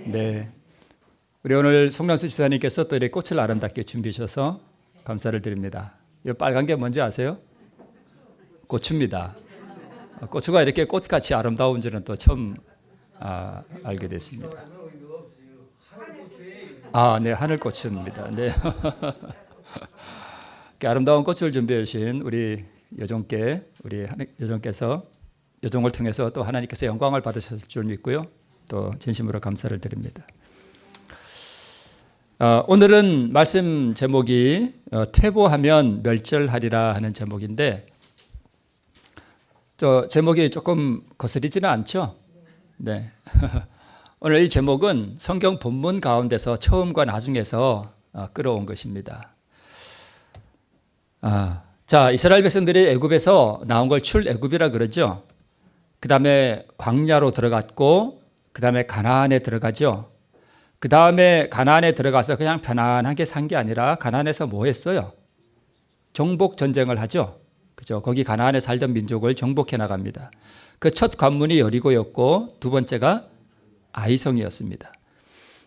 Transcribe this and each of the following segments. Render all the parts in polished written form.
네. 우리 오늘 송량수 집사님께서 또 이렇게 꽃을 아름답게 준비해 주셔서 감사를 드립니다. 이 빨간 게 뭔지 아세요? 고추입니다. 고추가 이렇게 꽃같이 아름다운 줄은 또 처음 알게 됐습니다. 네, 하늘고추입니다. 네. 아름다운 꽃을 준비해 주신 우리 여종께, 우리 여종께서 여종을 통해서 또 하나님께서 영광을 받으셨을 줄 믿고요. 또 진심으로 감사를 드립니다. 오늘은 말씀 제목이 퇴보하면 멸절하리라 하는 제목인데, 저 제목이 조금 거스리지는 않죠? 네. 오늘 이 제목은 성경 본문 가운데서 처음과 나중에서 끌어온 것입니다. 자, 이스라엘 백성들이 애굽에서 나온 걸 출애굽이라 그러죠. 그 다음에 광야로 들어갔고, 그 다음에 가나안에 들어가죠. 그 다음에 가나안에 들어가서 그냥 편안하게 산 게 아니라 가나안에서 뭐 했어요? 정복 전쟁을 하죠. 그죠? 거기 가나안에 살던 민족을 정복해 나갑니다. 그 첫 관문이 여리고였고 두 번째가 아이성이었습니다.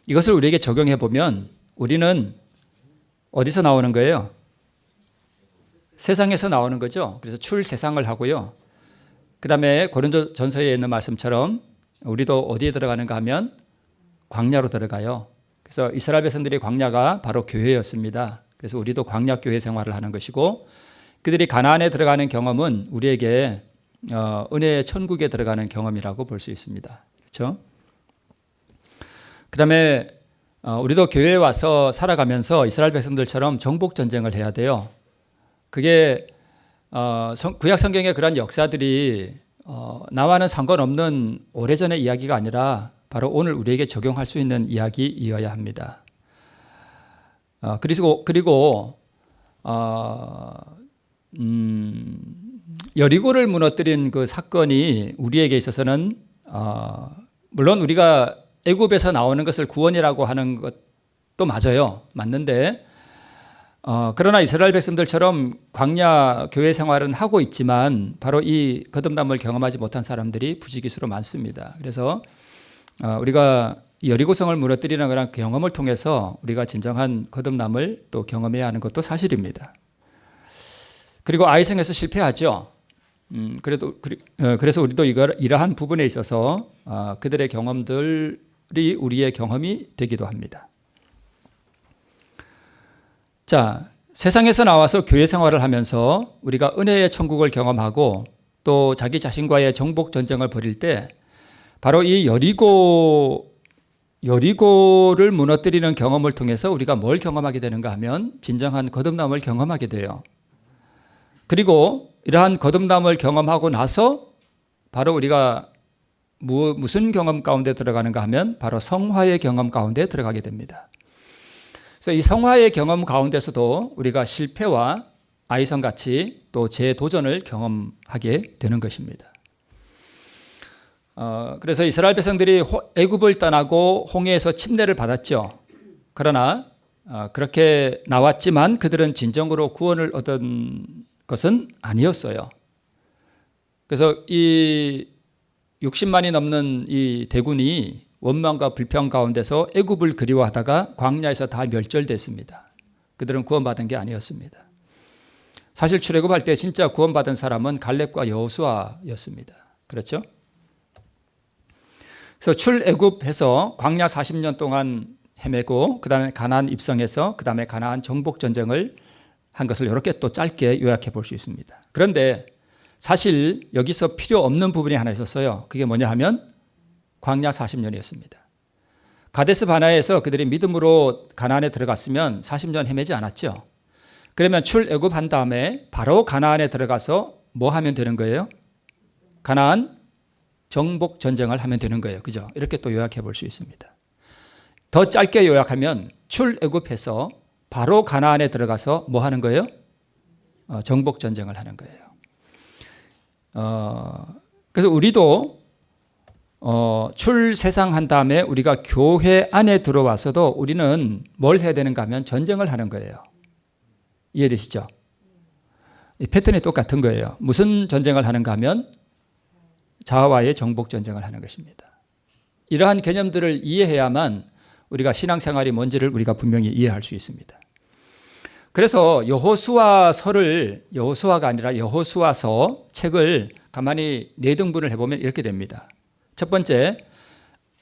이것을 우리에게 적용해 보면 우리는 어디서 나오는 거예요? 세상에서 나오는 거죠. 그래서 출세상을 하고요. 그 다음에 고린도전서에 있는 말씀처럼 우리도 어디에 들어가는가 하면 광야로 들어가요. 그래서 이스라엘 백성들이 광야가 바로 교회였습니다. 그래서 우리도 광야 교회 생활을 하는 것이고, 그들이 가나안에 들어가는 경험은 우리에게 은혜의 천국에 들어가는 경험이라고 볼 수 있습니다. 그렇죠? 그 다음에 우리도 교회에 와서 살아가면서 이스라엘 백성들처럼 정복 전쟁을 해야 돼요. 그게 구약 성경의 그런 역사들이 나와는 상관없는 오래전의 이야기가 아니라 바로 오늘 우리에게 적용할 수 있는 이야기이어야 합니다. 그리고 여리고를 무너뜨린 그 사건이 우리에게 있어서는 물론 우리가 애굽에서 나오는 것을 구원이라고 하는 것도 맞아요. 맞는데 그러나 이스라엘 백성들처럼 광야 교회 생활은 하고 있지만 바로 이 거듭남을 경험하지 못한 사람들이 부지기수로 많습니다. 그래서 우리가 여리고성을 무너뜨리는 그런 경험을 통해서 우리가 진정한 거듭남을 또 경험해야 하는 것도 사실입니다. 그리고 아이성에서 실패하죠. 그래서 우리도 이러한 부분에 있어서 그들의 경험들이 우리의 경험이 되기도 합니다. 자, 세상에서 나와서 교회 생활을 하면서 우리가 은혜의 천국을 경험하고 또 자기 자신과의 정복 전쟁을 벌일 때 바로 이 여리고를 무너뜨리는 경험을 통해서 우리가 뭘 경험하게 되는가 하면 진정한 거듭남을 경험하게 돼요. 그리고 이러한 거듭남을 경험하고 나서 바로 우리가 무슨 경험 가운데 들어가는가 하면 바로 성화의 경험 가운데 들어가게 됩니다. 그래서 이 성화의 경험 가운데서도 우리가 실패와 아이성같이 또 재도전을 경험하게 되는 것입니다. 그래서 이스라엘 백성들이 애굽을 떠나고 홍해에서 침례를 받았죠. 그러나 그렇게 나왔지만 그들은 진정으로 구원을 얻은 것은 아니었어요. 그래서 이 60만이 넘는 이 대군이 원망과 불평 가운데서 애굽을 그리워하다가 광야에서 다 멸절됐습니다. 그들은 구원받은 게 아니었습니다. 사실 출애굽할 때 진짜 구원받은 사람은 갈렙과 여호수아였습니다. 그렇죠? 그래서 출애굽해서 광야 40년 동안 헤매고 그 다음에 가나안 입성해서 그 다음에 가나안 정복 전쟁을 한 것을 이렇게 또 짧게 요약해 볼 수 있습니다. 그런데 사실 여기서 필요 없는 부분이 하나 있었어요. 그게 뭐냐 하면 광야 40년이었습니다. 가데스 바네아에서 그들이 믿음으로 가나안에 들어갔으면 40년 헤매지 않았죠. 그러면 출애굽한 다음에 바로 가나안에 들어가서 뭐 하면 되는 거예요? 가나안 정복 전쟁을 하면 되는 거예요. 그죠? 이렇게 또 요약해 볼 수 있습니다. 더 짧게 요약하면 출애굽해서 바로 가나안에 들어가서 뭐 하는 거예요? 정복 전쟁을 하는 거예요. 그래서 우리도 출세상한 다음에 우리가 교회 안에 들어와서도 우리는 뭘 해야 되는가 하면 전쟁을 하는 거예요. 이해되시죠? 이 패턴이 똑같은 거예요. 무슨 전쟁을 하는가 하면 자아와의 정복 전쟁을 하는 것입니다. 이러한 개념들을 이해해야만 우리가 신앙생활이 뭔지를 우리가 분명히 이해할 수 있습니다. 그래서 여호수아가 아니라 여호수아서 책을 가만히 네 등분을 해보면 이렇게 됩니다. 첫 번째,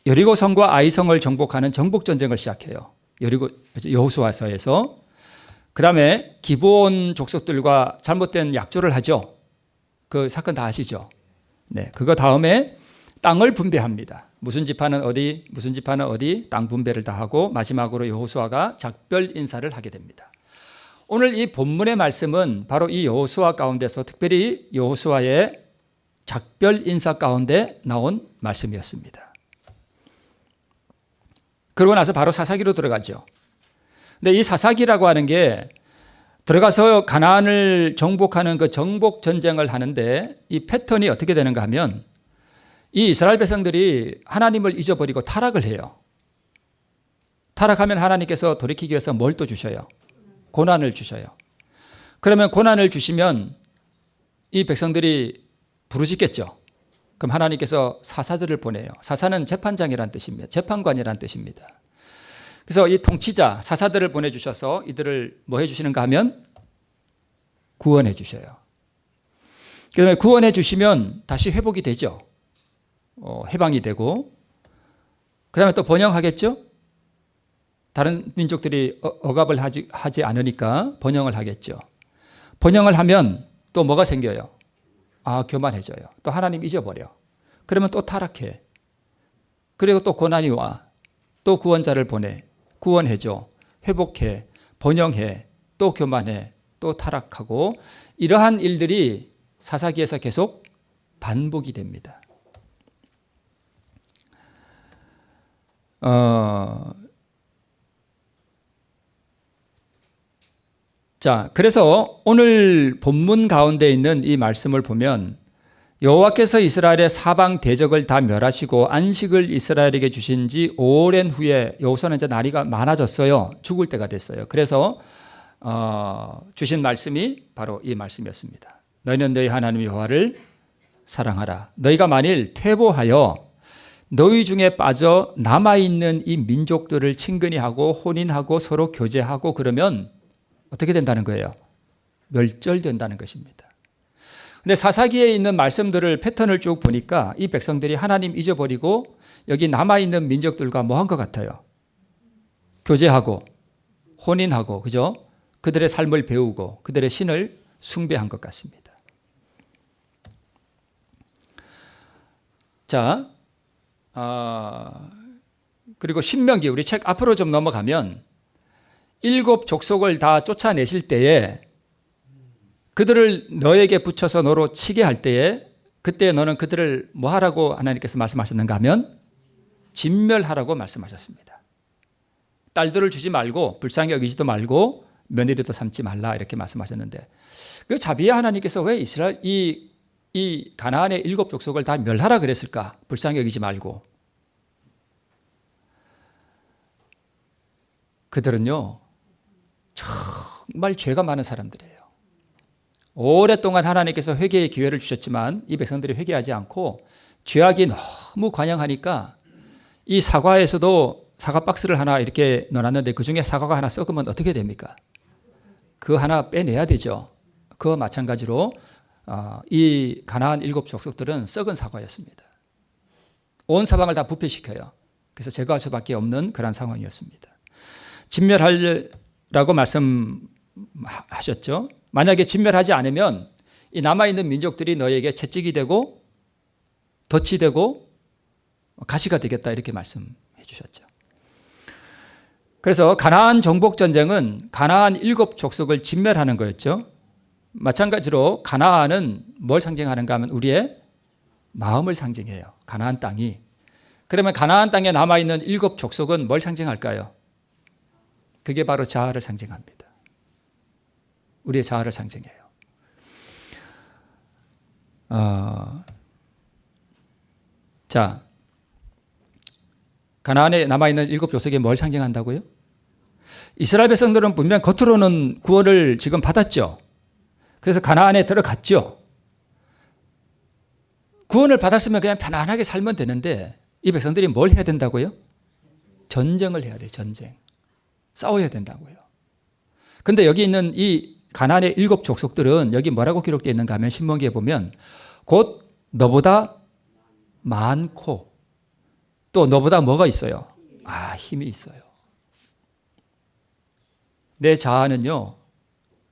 여리고성과 아이성을 정복하는 정복전쟁을 시작해요. 여호수아서에서. 그 다음에 기브온 족속들과 잘못된 약조를 하죠. 그 사건 다 아시죠? 네, 그거 다음에 땅을 분배합니다. 무슨 지파는 어디, 무슨 지파는 어디, 땅 분배를 다 하고 마지막으로 여호수아가 작별 인사를 하게 됩니다. 오늘 이 본문의 말씀은 바로 이 여호수아 가운데서 특별히 여호수아의 작별 인사 가운데 나온 말씀이었습니다. 그러고 나서 바로 사사기로 들어가죠. 근데 이 사사기라고 하는 게 들어가서 가나안을 정복하는 그 정복 전쟁을 하는데 이 패턴이 어떻게 되는가 하면 이 이스라엘 백성들이 하나님을 잊어버리고 타락을 해요. 타락하면 하나님께서 돌이키기 위해서 뭘 또 주셔요? 고난을 주셔요. 그러면 고난을 주시면 이 백성들이 부르짖겠죠. 그럼 하나님께서 사사들을 보내요. 사사는 재판장이란 뜻입니다. 재판관이란 뜻입니다. 그래서 이 통치자 사사들을 보내주셔서 이들을 뭐 해주시는가 하면 구원해 주셔요. 그러면 구원해 주시면 다시 회복이 되죠. 해방이 되고 그 다음에 또 번영하겠죠. 다른 민족들이 억압을 하지 않으니까 번영을 하겠죠. 번영을 하면 또 뭐가 생겨요? 교만해져요. 또 하나님 잊어버려. 그러면 또 타락해. 그리고 또 고난이 와. 또 구원자를 보내. 구원해줘. 회복해. 번영해. 또 교만해. 또 타락하고 이러한 일들이 사사기에서 계속 반복이 됩니다. 자, 그래서 오늘 본문 가운데 있는 이 말씀을 보면 여호와께서 이스라엘의 사방 대적을 다 멸하시고 안식을 이스라엘에게 주신 지 오랜 후에 여호수아는 이제 나이가 많아졌어요. 죽을 때가 됐어요. 그래서 주신 말씀이 바로 이 말씀이었습니다. 너희는 너희 하나님 여호와를 사랑하라. 너희가 만일 퇴보하여 너희 중에 빠져 남아있는 이 민족들을 친근히 하고 혼인하고 서로 교제하고 그러면 어떻게 된다는 거예요? 멸절된다는 것입니다. 근데 사사기에 있는 말씀들을 패턴을 쭉 보니까 이 백성들이 하나님 잊어버리고 여기 남아있는 민족들과 뭐 한 것 같아요? 교제하고 혼인하고 그죠? 그들의 삶을 배우고 그들의 신을 숭배한 것 같습니다. 자, 그리고 신명기 우리 책 앞으로 좀 넘어가면 7 족속을 다 쫓아내실 때에 그들을 너에게 붙여서 너로 치게 할 때에 그때 너는 그들을 뭐 하라고 하나님께서 말씀하셨는가 하면 진멸하라고 말씀하셨습니다. 딸들을 주지 말고 불쌍히 여기지도 말고 며느리도 삼지 말라 이렇게 말씀하셨는데 그 자비의 하나님께서 왜 이스라엘 이 가나안의 7 족속을 다 멸하라 그랬을까? 불쌍히 여기지 말고. 그들은요 정말 죄가 많은 사람들이에요. 오랫동안 하나님께서 회개의 기회를 주셨지만 이 백성들이 회개하지 않고 죄악이 너무 관영하니까 이 사과에서도 사과 박스를 하나 이렇게 넣어놨는데 그중에 사과가 하나 썩으면 어떻게 됩니까? 그거 하나 빼내야 되죠. 그와 마찬가지로 이 가나안 7 족속들은 썩은 사과였습니다. 온 사방을 다 부패시켜요. 그래서 제거할 수밖에 없는 그런 상황이었습니다. 진멸하라고 말씀하셨죠. 만약에 진멸하지 않으면 이 남아있는 민족들이 너에게 채찍이 되고 덫이 되고 가시가 되겠다 이렇게 말씀해 주셨죠. 그래서 가나안 정복전쟁은 가나안 7 족속을 진멸하는 거였죠. 마찬가지로 가나안은 뭘 상징하는가 하면 우리의 마음을 상징해요. 가나안 땅이. 그러면 가나안 땅에 남아있는 7 족속은 뭘 상징할까요? 그게 바로 자아를 상징합니다. 우리의 자아를 상징해요. 자, 가나안에 남아있는 7 족속이 뭘 상징한다고요? 이스라엘 백성들은 분명 겉으로는 구원을 지금 받았죠. 그래서 가나안에 들어갔죠. 구원을 받았으면 그냥 편안하게 살면 되는데 이 백성들이 뭘 해야 된다고요? 전쟁을 해야 돼요. 전쟁. 싸워야 된다고요. 근데 여기 있는 이 가나안의 7 족속들은 여기 뭐라고 기록되어 있는가 하면 신명기에 보면 곧 너보다 많고 또 너보다 뭐가 있어요? 힘이 있어요. 내 자아는요,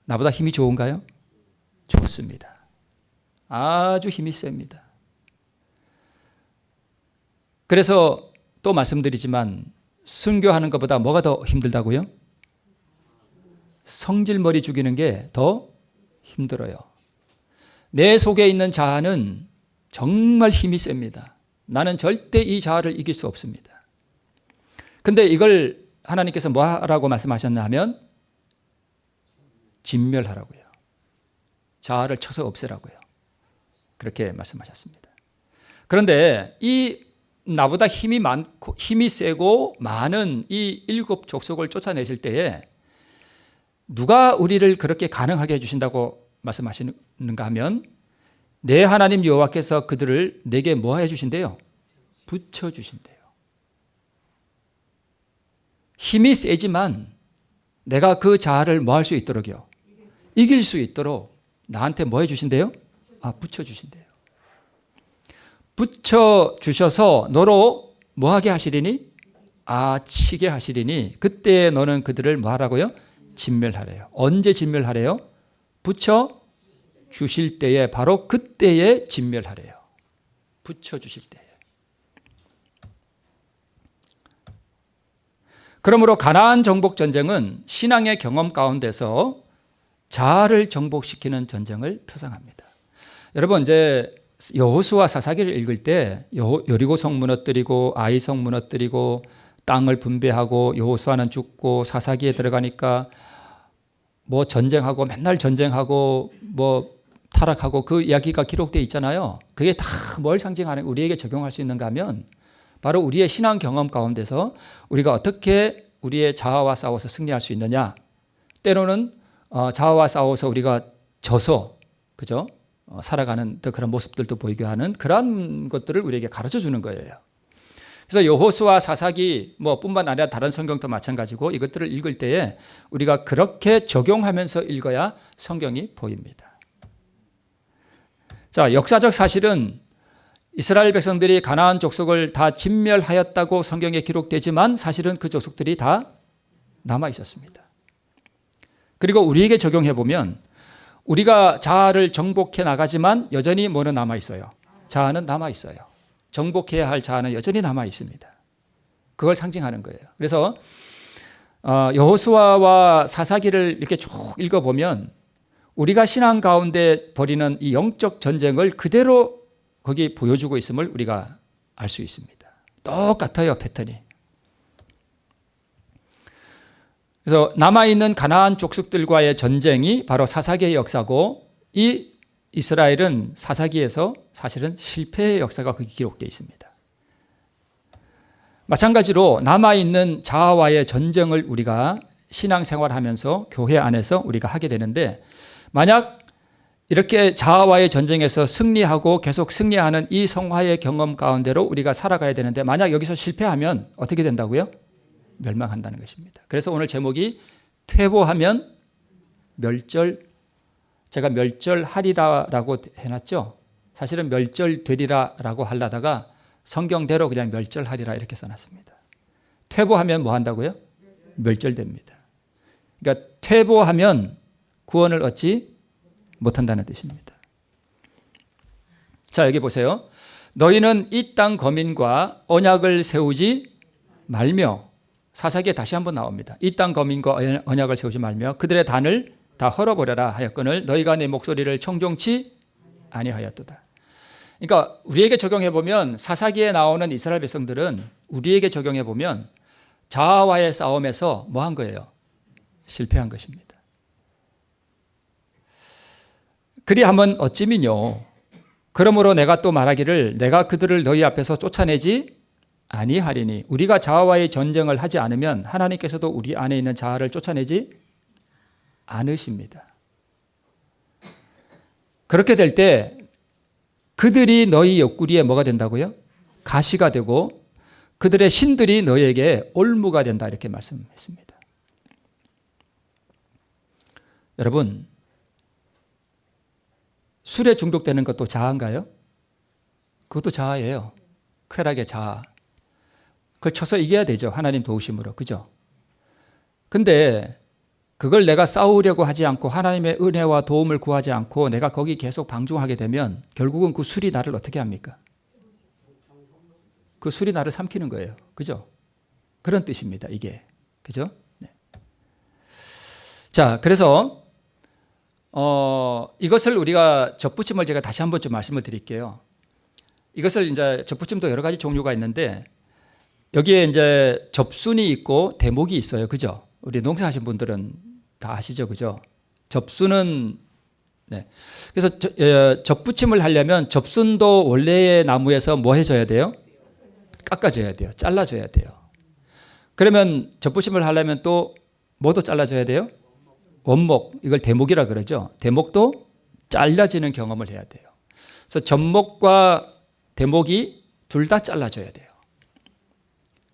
나보다 힘이 좋은가요? 좋습니다. 아주 힘이 셉니다. 그래서 또 말씀드리지만 순교하는 것보다 뭐가 더 힘들다고요? 성질머리 죽이는 게 더 힘들어요. 내 속에 있는 자아는 정말 힘이 셉니다. 나는 절대 이 자아를 이길 수 없습니다. 근데 이걸 하나님께서 뭐 하라고 말씀하셨나 하면 진멸하라고요. 자아를 쳐서 없애라고요. 그렇게 말씀하셨습니다. 그런데 이 나보다 힘이 많고 힘이 세고 많은 이 7 족속을 쫓아내실 때에 누가 우리를 그렇게 가능하게 해주신다고 말씀하시는가 하면 내 하나님 여호와께서 그들을 내게 뭐 해주신대요? 붙여주신대요. 힘이 세지만 내가 그 자아를 뭐 할 수 있도록요? 이길 수 있도록 나한테 뭐 해주신대요? 붙여주신대요. 붙여주셔서 너로 뭐 하게 하시리니? 치게 하시리니 그때 너는 그들을 뭐 하라고요? 진멸하래요. 언제 진멸하래요? 붙여주실 때에 바로 그때에 진멸하래요. 붙여주실 때에. 그러므로 가나안 정복 전쟁은 신앙의 경험 가운데서 자아를 정복시키는 전쟁을 표상합니다. 여러분 이제 여호수아 사사기를 읽을 때 여리고 성 무너뜨리고 아이 성 무너뜨리고 땅을 분배하고 여호수아는 죽고 사사기에 들어가니까 뭐 전쟁하고 맨날 전쟁하고 뭐 타락하고 그 이야기가 기록되어 있잖아요. 그게 다 뭘 상징하는 우리에게 적용할 수 있는가 하면 바로 우리의 신앙 경험 가운데서 우리가 어떻게 우리의 자아와 싸워서 승리할 수 있느냐. 때로는 자아와 싸워서 우리가 져서 그죠? 살아가는 그런 모습들도 보이게 하는 그런 것들을 우리에게 가르쳐 주는 거예요. 그래서 여호수아 사사기 뿐만 아니라 다른 성경도 마찬가지고 이것들을 읽을 때에 우리가 그렇게 적용하면서 읽어야 성경이 보입니다. 자, 역사적 사실은 이스라엘 백성들이 가나안 족속을 다 진멸하였다고 성경에 기록되지만 사실은 그 족속들이 다 남아 있었습니다. 그리고 우리에게 적용해 보면 우리가 자아를 정복해 나가지만 여전히 뭐는 남아 있어요? 자아는 남아 있어요. 정복해야 할 자아는 여전히 남아 있습니다. 그걸 상징하는 거예요. 그래서 여호수아와 사사기를 이렇게 쭉 읽어보면 우리가 신앙 가운데 벌이는 이 영적 전쟁을 그대로 거기 보여주고 있음을 우리가 알 수 있습니다. 똑같아요, 패턴이. 그래서 남아있는 가나안 족속들과의 전쟁이 바로 사사기의 역사고 이 이스라엘은 사사기에서 사실은 실패의 역사가 거기 기록되어 있습니다. 마찬가지로 남아있는 자아와의 전쟁을 우리가 신앙생활하면서 교회 안에서 우리가 하게 되는데 만약 이렇게 자아와의 전쟁에서 승리하고 계속 승리하는 이 성화의 경험 가운데로 우리가 살아가야 되는데 만약 여기서 실패하면 어떻게 된다고요? 멸망한다는 것입니다. 그래서 오늘 제목이 퇴보하면 멸절, 제가 멸절하리라라고 해놨죠. 사실은 멸절되리라라고 하려다가 성경대로 그냥 멸절하리라 이렇게 써놨습니다. 퇴보하면 뭐 한다고요? 멸절됩니다. 그러니까 퇴보하면 구원을 얻지 못한다는 뜻입니다. 자, 여기 보세요. 너희는 이 땅 거민과 언약을 세우지 말며 사사기에 다시 한번 나옵니다. 이 땅 거민과 언약을 세우지 말며 그들의 단을 다 헐어버려라 하였거늘 너희가 내 목소리를 청종치 아니하였도다. 그러니까 우리에게 적용해 보면 사사기에 나오는 이스라엘 백성들은 우리에게 적용해 보면 자아와의 싸움에서 뭐 한 거예요? 실패한 것입니다. 그리하면 어찌미뇨 그러므로 내가 또 말하기를 내가 그들을 너희 앞에서 쫓아내지 아니하리니 우리가 자아와의 전쟁을 하지 않으면 하나님께서도 우리 안에 있는 자아를 쫓아내지 않으십니다. 그렇게 될 때 그들이 너희 옆구리에 뭐가 된다고요? 가시가 되고 그들의 신들이 너에게 올무가 된다 이렇게 말씀했습니다. 여러분, 술에 중독되는 것도 자아인가요? 그것도 자아예요. 쾌락의 자아. 그걸 쳐서 이겨야 되죠. 하나님 도우심으로. 그죠? 근데 그걸 내가 싸우려고 하지 않고 하나님의 은혜와 도움을 구하지 않고 내가 거기 계속 방종하게 되면 결국은 그 술이 나를 어떻게 합니까? 그 술이 나를 삼키는 거예요. 그죠? 그런 뜻입니다. 이게. 그죠? 네. 자, 그래서 이것을 우리가 접붙임을 제가 다시 한번 좀 말씀을 드릴게요. 이것을 이제 접붙임도 여러 가지 종류가 있는데 여기에 이제 접순이 있고 대목이 있어요. 그죠? 우리 농사하신 분들은 다 아시죠? 그죠? 접순은 네. 그래서 접붙임을 하려면 접순도 원래의 나무에서 뭐 해줘야 돼요? 깎아줘야 돼요. 잘라줘야 돼요. 그러면 접붙임을 하려면 또 뭐도 잘라줘야 돼요? 원목, 이걸 대목이라 그러죠. 대목도 잘라지는 경험을 해야 돼요. 그래서 접목과 대목이 둘 다 잘라줘야 돼요.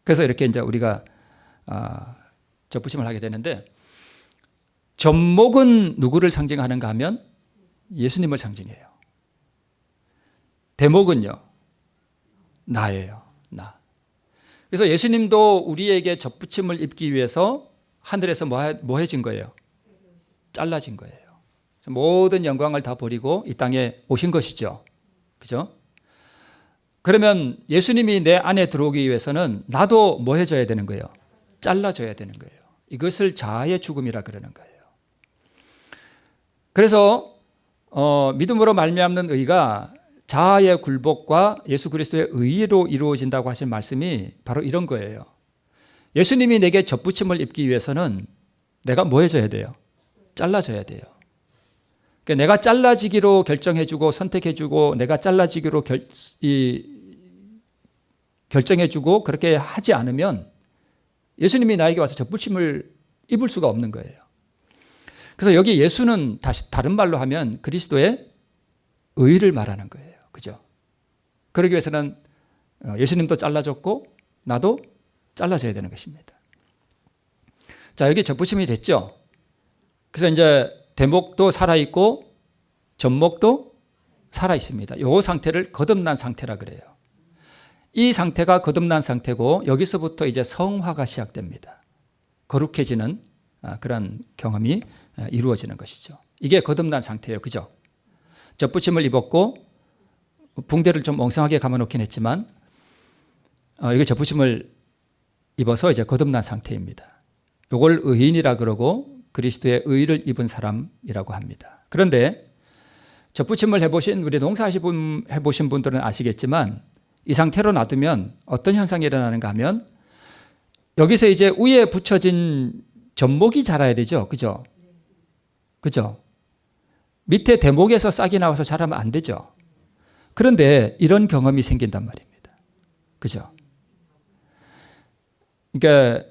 그래서 이렇게 이제 우리가 접붙임을 하게 되는데 접목은 누구를 상징하는가 하면 예수님을 상징해요. 대목은요, 나예요. 나. 그래서 예수님도 우리에게 접붙임을 입기 위해서 하늘에서 뭐 해진 거예요? 잘라진 거예요. 모든 영광을 다 버리고 이 땅에 오신 것이죠. 그죠? 그러면 예수님이 내 안에 들어오기 위해서는 나도 뭐 해줘야 되는 거예요? 잘라줘야 되는 거예요. 이것을 자아의 죽음이라 그러는 거예요. 그래서 믿음으로 말미암는 의가 자아의 굴복과 예수 그리스도의 의로 이루어진다고 하신 말씀이 바로 이런 거예요. 예수님이 내게 접붙임을 입기 위해서는 내가 뭐 해줘야 돼요? 잘라줘야 돼요. 그러니까 내가 잘라지기로 결정해주고 선택해주고 내가 잘라지기로 결정해주고 그렇게 하지 않으면 예수님이 나에게 와서 접붙임을 입을 수가 없는 거예요. 그래서 여기 예수는 다른 말로 하면 그리스도의 의를 말하는 거예요. 그죠? 그러기 위해서는 예수님도 잘라줬고 나도 잘라져야 되는 것입니다. 자, 여기 접붙임이 됐죠? 그래서 이제 대목도 살아있고 접목도 살아있습니다. 이 상태를 거듭난 상태라 그래요. 이 상태가 거듭난 상태고 여기서부터 이제 성화가 시작됩니다. 거룩해지는 그런 경험이 이루어지는 것이죠. 이게 거듭난 상태예요. 그죠? 접붙임을 입었고 붕대를 좀 엉성하게 감아놓긴 했지만 이게 접붙임을 입어서 이제 거듭난 상태입니다. 이걸 의인이라 그러고 그리스도의 의를 입은 사람이라고 합니다. 그런데 접붙임을 해보신 우리 해보신 분들은 아시겠지만 이 상태로 놔두면 어떤 현상이 일어나는가 하면 여기서 이제 위에 붙여진 접목이 자라야 되죠. 그죠? 그죠? 밑에 대목에서 싹이 나와서 자라면 안 되죠. 그런데 이런 경험이 생긴단 말입니다. 그죠? 그러니까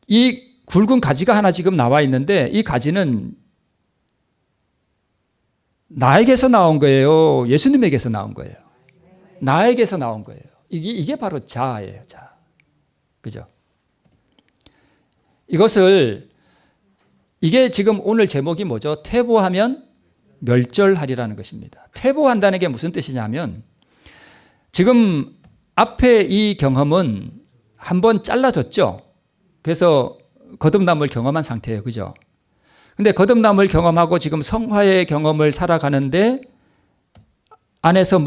이 굵은 가지가 하나 지금 나와 있는데 이 가지는 나에게서 나온 거예요? 예수님에게서 나온 거예요? 나에게서 나온 거예요. 이게 바로 자아예요. 자아. 그죠? 이게 지금 오늘 제목이 뭐죠? 퇴보하면 멸절하리라는 것입니다. 퇴보한다는 게 무슨 뜻이냐면 지금 앞에 이 경험은 한번 잘라졌죠. 그래서 거듭남을 경험한 상태예요. 그죠? 근데 거듭남을 경험하고 지금 성화의 경험을 살아가는데 안에서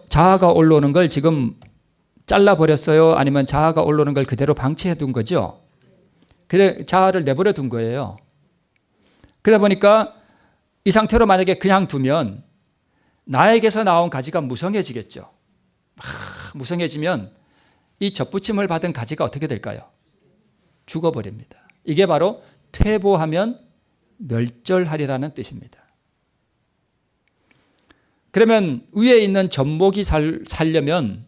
자아가 올라오는 걸 지금 잘라버렸어요? 아니면 자아가 올라오는 걸 그대로 방치해 둔 거죠? 그래, 자아를 내버려 둔 거예요. 그러다 보니까 이 상태로 만약에 그냥 두면 나에게서 나온 가지가 무성해지겠죠. 무성해지면 이 접붙임을 받은 가지가 어떻게 될까요? 죽어버립니다. 이게 바로 퇴보하면 멸절하리라는 뜻입니다. 그러면 위에 있는 접목이 살려면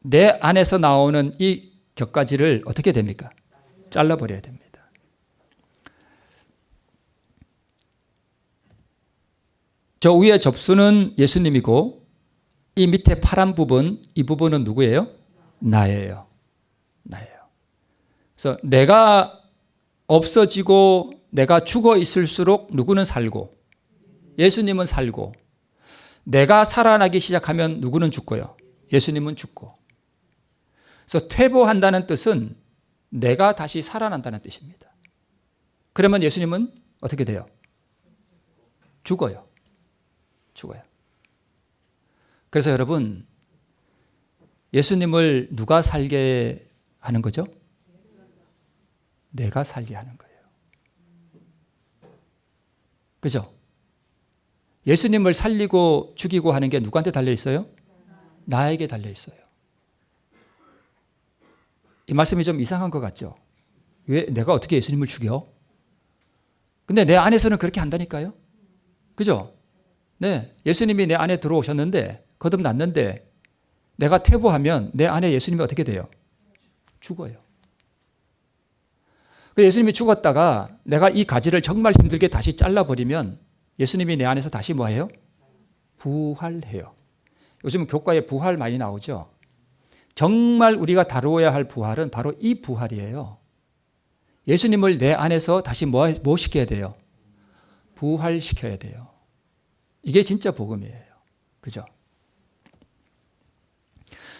내 안에서 나오는 이 격가지를 어떻게 됩니까? 잘라버려야 됩니다. 저 위에 접수는 예수님이고 이 밑에 파란 부분, 이 부분은 누구예요? 나예요. 나예요. 그래서 내가 없어지고 내가 죽어 있을수록 누구는 살고 예수님은 살고, 내가 살아나기 시작하면 누구는 죽고요? 예수님은 죽고. 그래서 퇴보한다는 뜻은 내가 다시 살아난다는 뜻입니다. 그러면 예수님은 어떻게 돼요? 죽어요. 죽어요. 그래서 여러분, 예수님을 누가 살게 하는 거죠? 내가 살게 하는 거예요. 그죠? 예수님을 살리고 죽이고 하는 게 누구한테 달려 있어요? 나에게 달려 있어요. 이 말씀이 좀 이상한 것 같죠? 왜 내가 어떻게 예수님을 죽여? 근데 내 안에서는 그렇게 한다니까요. 그죠? 네, 예수님이 내 안에 들어오셨는데 거듭났는데 내가 퇴보하면 내 안에 예수님이 어떻게 돼요? 죽어요. 예수님이 죽었다가 내가 이 가지를 정말 힘들게 다시 잘라버리면 예수님이 내 안에서 다시 뭐해요? 부활해요. 요즘 교과에 부활 많이 나오죠. 정말 우리가 다루어야 할 부활은 바로 이 부활이에요. 예수님을 내 안에서 다시 뭐 시켜야 돼요? 부활시켜야 돼요. 이게 진짜 복음이에요. 그죠?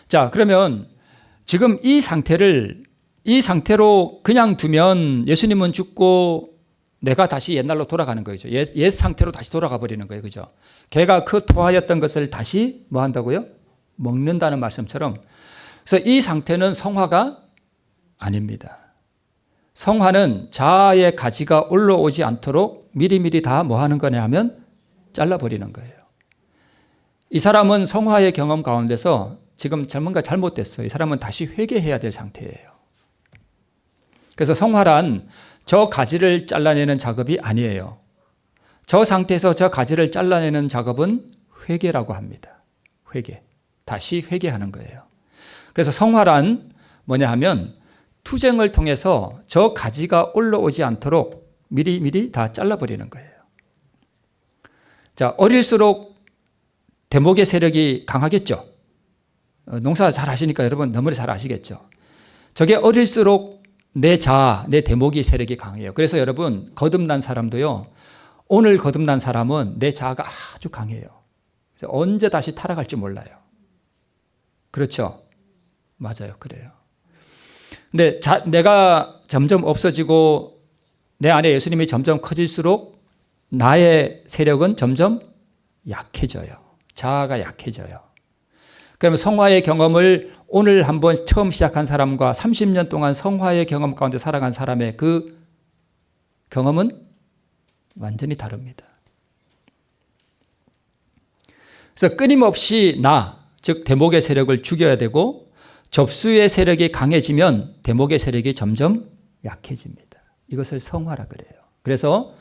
자, 그러면 지금 이 상태로 그냥 두면 예수님은 죽고 내가 다시 옛날로 돌아가는 거죠. 옛 상태로 다시 돌아가 버리는 거예요. 그죠? 개가 그 토하였던 것을 다시 뭐 한다고요? 먹는다는 말씀처럼. 그래서 이 상태는 성화가 아닙니다. 성화는 자아의 가지가 올라오지 않도록 미리미리 다 뭐 하는 거냐 하면 잘라버리는 거예요. 이 사람은 성화의 경험 가운데서 지금 뭔가 잘못됐어요. 이 사람은 다시 회개해야 될 상태예요. 그래서 성화란 저 가지를 잘라내는 작업이 아니에요. 저 상태에서 저 가지를 잘라내는 작업은 회개라고 합니다. 회개. 다시 회개하는 거예요. 그래서 성화란 뭐냐 하면 투쟁을 통해서 저 가지가 올라오지 않도록 미리미리 다 잘라버리는 거예요. 자, 어릴수록 대목의 세력이 강하겠죠. 농사 잘 하시니까 여러분 너무나 잘 아시겠죠. 저게 어릴수록 내 자아, 내 대목의 세력이 강해요. 그래서 여러분 거듭난 사람도요. 오늘 거듭난 사람은 내 자아가 아주 강해요. 그래서 언제 다시 타락할지 몰라요. 그렇죠? 맞아요. 그래요. 근데 내가 점점 없어지고 내 안에 예수님이 점점 커질수록 나의 세력은 점점 약해져요. 자아가 약해져요. 그러면 성화의 경험을 오늘 한번 처음 시작한 사람과 30년 동안 성화의 경험 가운데 살아간 사람의 그 경험은 완전히 다릅니다. 그래서 끊임없이 즉 대목의 세력을 죽여야 되고 접수의 세력이 강해지면 대목의 세력이 점점 약해집니다. 이것을 성화라 그래요. 그래서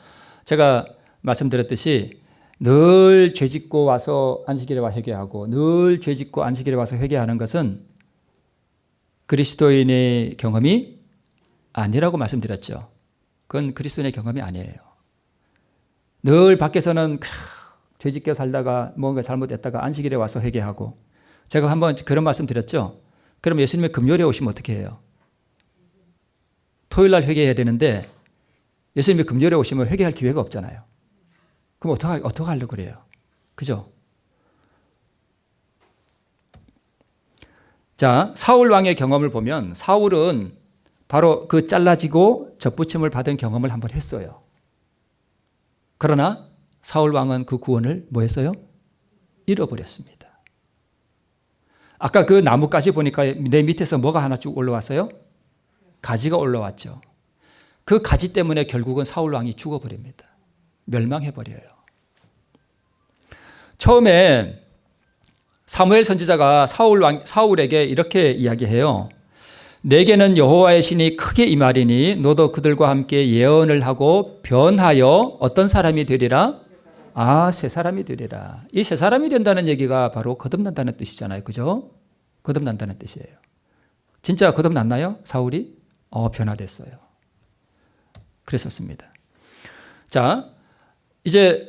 제가 말씀드렸듯이 늘 죄짓고 와서 안식일에 와 회개하고 늘 죄짓고 안식일에 와서 회개하는 것은 그리스도인의 경험이 아니라고 말씀드렸죠. 그건 그리스도인의 경험이 아니에요. 늘 밖에서는 죄짓게 살다가 뭔가 잘못했다가 안식일에 와서 회개하고, 제가 한번 그런 말씀 드렸죠. 그럼 예수님이 금요일에 오시면 어떻게 해요? 토요일 날 회개해야 되는데 예수님이 금요일에 오시면 회개할 기회가 없잖아요. 그럼 어떻게 하려고 그래요? 그죠? 자, 사울 왕의 경험을 보면 사울은 바로 그 잘라지고 접붙임을 받은 경험을 한번 했어요. 그러나 사울 왕은 그 구원을 뭐 했어요? 잃어버렸습니다. 아까 그 나뭇가지 보니까 내 밑에서 뭐가 하나 쭉 올라왔어요? 가지가 올라왔죠. 그 가지 때문에 결국은 사울 왕이 죽어버립니다. 멸망해버려요. 처음에 사무엘 선지자가 사울에게 이렇게 이야기해요. 내게는 여호와의 신이 크게 임하리니 너도 그들과 함께 예언을 하고 변하여 어떤 사람이 되리라? 새 사람이 되리라. 이 새 사람이 된다는 얘기가 바로 거듭난다는 뜻이잖아요. 그죠? 거듭난다는 뜻이에요. 진짜 거듭났나요? 사울이? 변화됐어요. 그랬었습니다. 자, 이제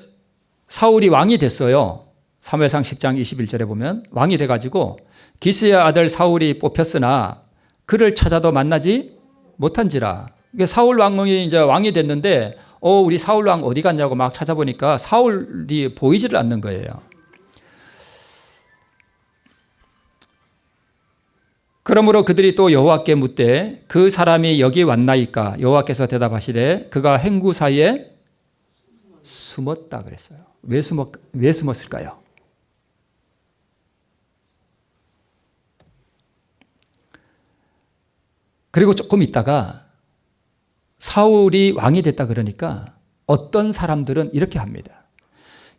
사울이 왕이 됐어요. 사무엘상 10장 21절에 보면 왕이 돼가지고 기스의 아들 사울이 뽑혔으나 그를 찾아도 만나지 못한지라. 사울 왕이 이제 왕이 됐는데 우리 사울 왕 어디 갔냐고 막 찾아보니까 사울이 보이지를 않는 거예요. 그러므로 그들이 또 여호와께 묻되 그 사람이 여기 왔나이까? 여호와께서 대답하시되 그가 행구 사이에 숨었다 그랬어요. 왜 숨었을까요? 그리고 조금 있다가 사울이 왕이 됐다 그러니까 어떤 사람들은 이렇게 합니다.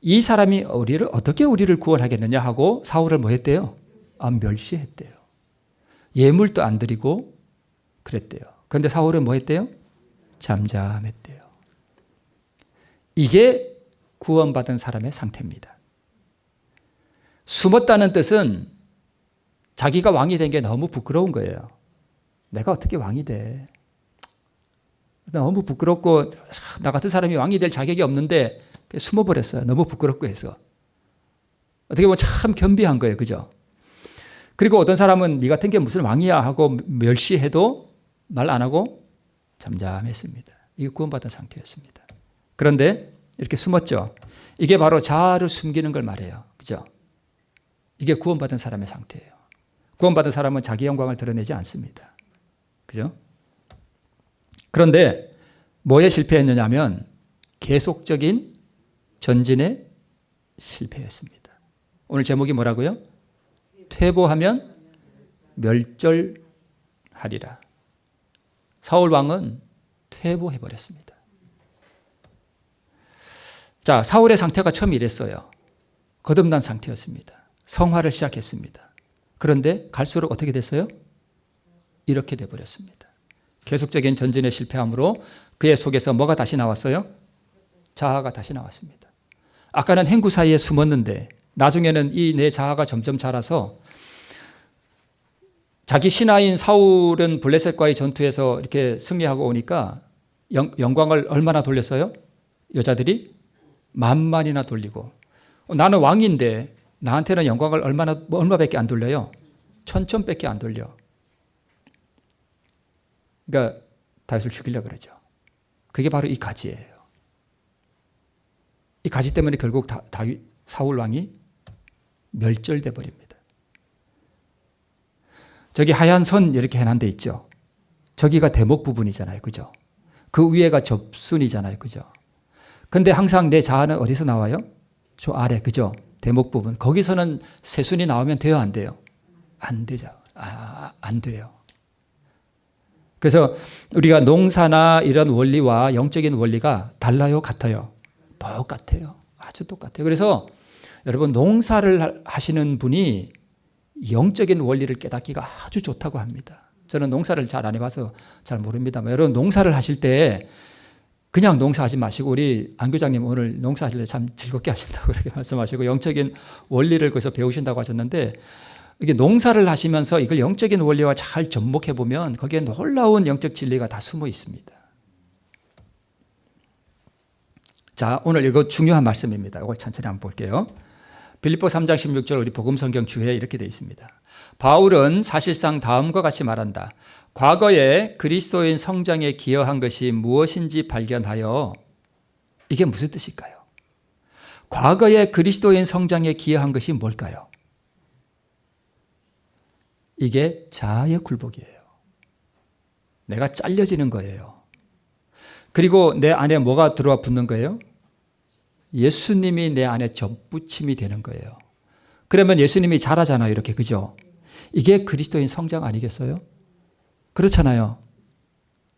이 사람이 어떻게 우리를 구원하겠느냐 하고 사울을 뭐 했대요? 멸시했대요. 예물도 안 드리고 그랬대요. 그런데 사울은 뭐 했대요? 잠잠했대요. 이게 구원받은 사람의 상태입니다. 숨었다는 뜻은 자기가 왕이 된 게 너무 부끄러운 거예요. 내가 어떻게 왕이 돼? 너무 부끄럽고 나 같은 사람이 왕이 될 자격이 없는데 숨어버렸어요. 너무 부끄럽고 해서. 어떻게 보면 참 겸비한 거예요. 그죠? 그리고 어떤 사람은 네 같은 게 무슨 왕이야 하고 멸시해도 말 안 하고 잠잠했습니다. 이게 구원받은 상태였습니다. 그런데 이렇게 숨었죠. 이게 바로 자아를 숨기는 걸 말해요. 그죠? 이게 구원받은 사람의 상태예요. 구원받은 사람은 자기 영광을 드러내지 않습니다. 그죠? 그런데 뭐에 실패했느냐면 계속적인 전진에 실패했습니다. 오늘 제목이 뭐라고요? 퇴보하면 멸절하리라. 사울 왕은 퇴보해버렸습니다. 자, 사울의 상태가 처음 이랬어요. 거듭난 상태였습니다. 성화를 시작했습니다. 그런데 갈수록 어떻게 됐어요? 이렇게 돼버렸습니다. 계속적인 전진에 실패함으로 그의 속에서 뭐가 다시 나왔어요? 자아가 다시 나왔습니다. 아까는 행구 사이에 숨었는데 나중에는 이 내 자아가 점점 자라서 자기 신하인 사울은 블레셋과의 전투에서 이렇게 승리하고 오니까 영광을 얼마나 돌렸어요? 여자들이 10,000만이나 돌리고, 나는 왕인데 나한테는 영광을 얼마밖에 안 돌려요? 1,000밖에 안 돌려. 그러니까 다윗을 죽이려고 그러죠. 그게 바로 이 가지예요. 이 가지 때문에 결국 사울 왕이 멸절돼 버립니다. 저기 하얀 선 이렇게 해놓은 데 있죠. 저기가 대목 부분이잖아요. 그죠? 그 위에가 접순이잖아요. 그죠? 근데 항상 내 자아는 어디서 나와요? 저 아래. 그죠? 대목 부분. 거기서는 세순이 나오면 돼요? 안 돼요? 안 되죠. 안 돼요. 그래서 우리가 농사나 이런 원리와 영적인 원리가 달라요? 같아요? 똑같아요. 아주 똑같아요. 그래서 여러분, 농사를 하시는 분이 영적인 원리를 깨닫기가 아주 좋다고 합니다. 저는 농사를 잘 안 해봐서 잘 모릅니다만, 여러분 농사를 하실 때 그냥 농사하지 마시고, 우리 안 교장님 오늘 농사하실 때 참 즐겁게 하신다고 그렇게 말씀하시고 영적인 원리를 거기서 배우신다고 하셨는데, 이게 농사를 하시면서 이걸 영적인 원리와 잘 접목해 보면 거기에 놀라운 영적 진리가 다 숨어 있습니다. 자, 오늘 이거 중요한 말씀입니다. 이걸 천천히 한번 볼게요. 빌립보 3장 16절 우리 복음성경 주에 이렇게 되어 있습니다. 바울은 사실상 다음과 같이 말한다. 과거에 그리스도인 성장에 기여한 것이 무엇인지 발견하여, 이게 무슨 뜻일까요? 과거에 그리스도인 성장에 기여한 것이 뭘까요? 이게 자아의 굴복이에요. 내가 잘려지는 거예요. 그리고 내 안에 뭐가 들어와 붙는 거예요? 예수님이 내 안에 접붙임이 되는 거예요. 그러면 예수님이 잘하잖아요. 이렇게. 그죠? 이게 그리스도인 성장 아니겠어요? 그렇잖아요.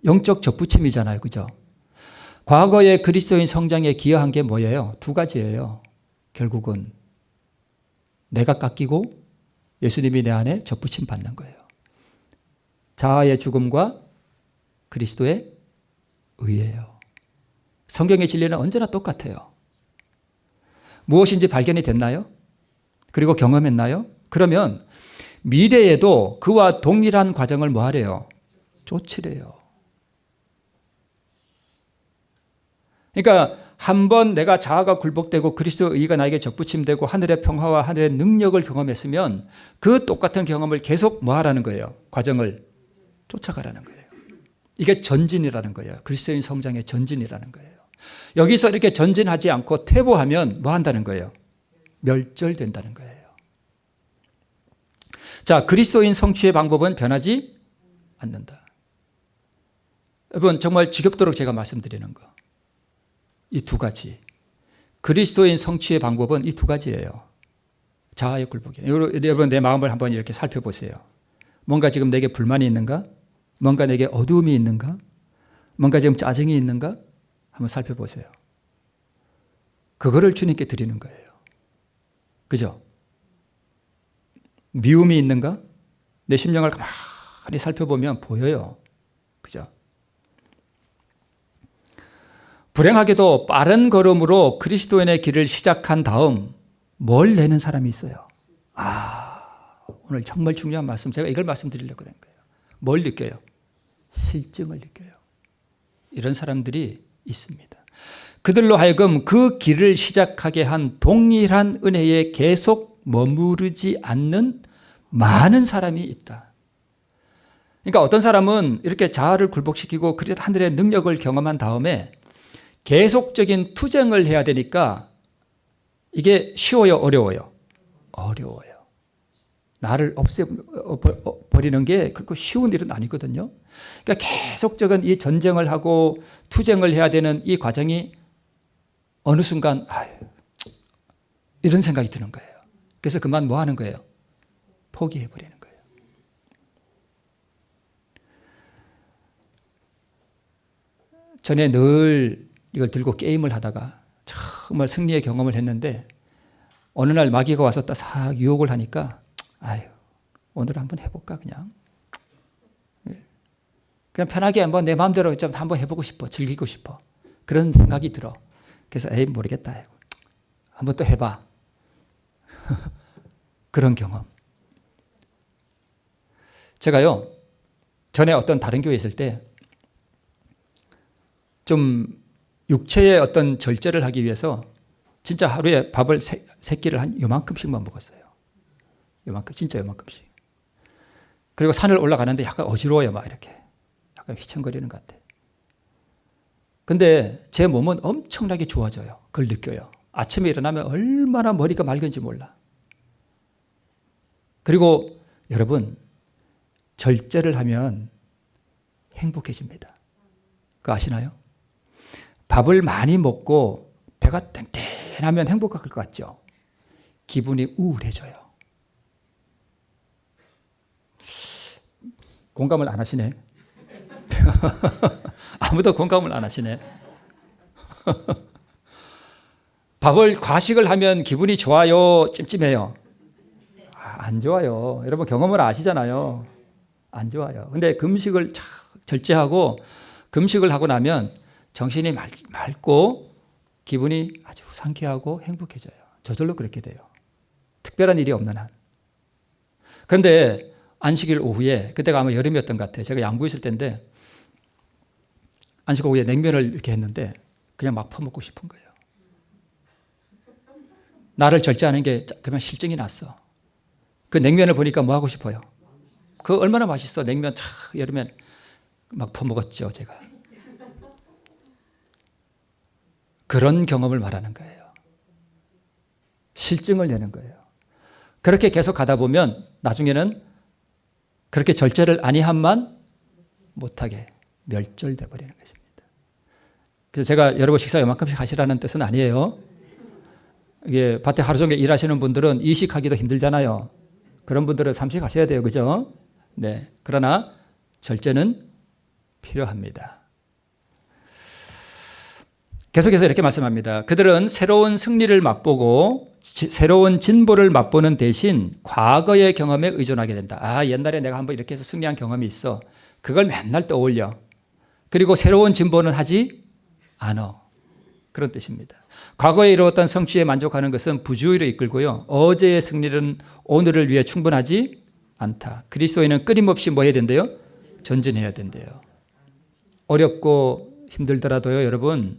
영적 접붙임이잖아요. 그죠? 과거에 그리스도인 성장에 기여한 게 뭐예요? 2가지예요. 결국은 내가 깎이고 예수님이 내 안에 접붙임 받는 거예요. 자아의 죽음과 그리스도의 의예요. 성경의 진리는 언제나 똑같아요. 무엇인지 발견이 됐나요? 그리고 경험했나요? 그러면 미래에도 그와 동일한 과정을 뭐 하래요? 쫓으래요. 그러니까 한번 내가 자아가 굴복되고 그리스도의 의가 나에게 접붙임되고 하늘의 평화와 하늘의 능력을 경험했으면 그 똑같은 경험을 계속 뭐 하라는 거예요? 과정을 쫓아가라는 거예요. 이게 전진이라는 거예요. 그리스도인 성장의 전진이라는 거예요. 여기서 이렇게 전진하지 않고 퇴보하면 뭐 한다는 거예요? 멸절된다는 거예요. 자, 그리스도인 성취의 방법은 변하지 않는다. 여러분, 정말 지겹도록 제가 말씀드리는 거. 이 두 가지. 그리스도인 성취의 방법은 이 두 가지예요. 자아의 굴복이에요. 여러분, 내 마음을 한번 이렇게 살펴보세요. 뭔가 지금 내게 불만이 있는가? 뭔가 내게 어두움이 있는가? 뭔가 지금 짜증이 있는가? 한번 살펴보세요. 그거를 주님께 드리는 거예요. 그죠? 미움이 있는가? 내 심령을 가만히 살펴보면 보여요. 그죠? 불행하게도 빠른 걸음으로 그리스도인의 길을 시작한 다음 뭘 내는 사람이 있어요. 오늘 정말 중요한 말씀, 제가 이걸 말씀드리려고 하는 거예요. 뭘 느껴요? 실증을 느껴요. 이런 사람들이 있습니다. 그들로 하여금 그 길을 시작하게 한 동일한 은혜에 계속 머무르지 않는 많은 사람이 있다. 그러니까 어떤 사람은 이렇게 자아를 굴복시키고 그래도 하늘의 능력을 경험한 다음에 계속적인 투쟁을 해야 되니까 이게 쉬워요? 어려워요? 어려워요. 나를 없애버리는 게 그렇게 쉬운 일은 아니거든요. 그러니까 계속적인 이 전쟁을 하고 투쟁을 해야 되는 이 과정이 어느 순간 이런 생각이 드는 거예요. 그래서 그만 뭐 하는 거예요? 포기해버리는 거예요. 전에 늘 이걸 들고 게임을 하다가 정말 승리의 경험을 했는데 어느 날 마귀가 와서 딱 싹 유혹을 하니까 오늘 한번 해볼까 그냥 편하게 한번 내 마음대로 좀 한번 해보고 싶어. 즐기고 싶어. 그런 생각이 들어. 그래서 모르겠다. 한번 또 해봐. 그런 경험. 제가요 전에 어떤 다른 교회에 있을 때 좀 육체의 어떤 절제를 하기 위해서 진짜 하루에 밥을 세 끼를 한 요만큼씩만 먹었어요. 요만큼, 진짜 요만큼씩. 그리고 산을 올라가는데 약간 어지러워요. 막 이렇게 약간 휘청거리는 것 같아. 근데 제 몸은 엄청나게 좋아져요. 그걸 느껴요. 아침에 일어나면 얼마나 머리가 맑은지 몰라. 그리고 여러분, 절제를 하면 행복해집니다. 그거 아시나요? 밥을 많이 먹고 배가 땡땡하면 행복할 것 같죠? 기분이 우울해져요. 공감을 안 하시네. 아무도 공감을 안 하시네. 밥을 과식을 하면 기분이 좋아요? 찜찜해요? 안 좋아요. 여러분 경험을 아시잖아요. 안 좋아요. 근데 금식을 절제하고 금식을 하고 나면 정신이 맑고 기분이 아주 상쾌하고 행복해져요. 저절로 그렇게 돼요. 특별한 일이 없는 한. 그런데 안식일 오후에, 그때가 아마 여름이었던 것 같아요. 제가 양구에 있을 때인데 안식 오후에 냉면을 이렇게 했는데 그냥 막 퍼먹고 싶은 거예요. 나를 절제하는 게 그냥 실증이 났어. 그 냉면을 보니까 뭐 하고 싶어요? 그거 얼마나 맛있어. 냉면 여름에 막 퍼먹었죠, 제가. 그런 경험을 말하는 거예요. 실증을 내는 거예요. 그렇게 계속 가다 보면 나중에는 그렇게 절제를 아니함만 못하게 멸절돼 버리는 것입니다. 그래서 제가 여러분 식사 요만큼씩 하시라는 뜻은 아니에요. 이게 밭에 하루 종일 일하시는 분들은 이식하기도 힘들잖아요. 그런 분들은 삼식하셔야 돼요. 그죠? 네. 그러나 절제는 필요합니다. 계속해서 이렇게 말씀합니다. 그들은 새로운 승리를 맛보고 새로운 진보를 맛보는 대신 과거의 경험에 의존하게 된다. 옛날에 내가 한번 이렇게 해서 승리한 경험이 있어. 그걸 맨날 떠올려. 그리고 새로운 진보는 하지 않아. 그런 뜻입니다. 과거에 이루었던 성취에 만족하는 것은 부주의로 이끌고요. 어제의 승리는 오늘을 위해 충분하지 않다. 그리스도인은 끊임없이 뭐 해야 된대요? 전진해야 된대요. 어렵고 힘들더라도요, 여러분.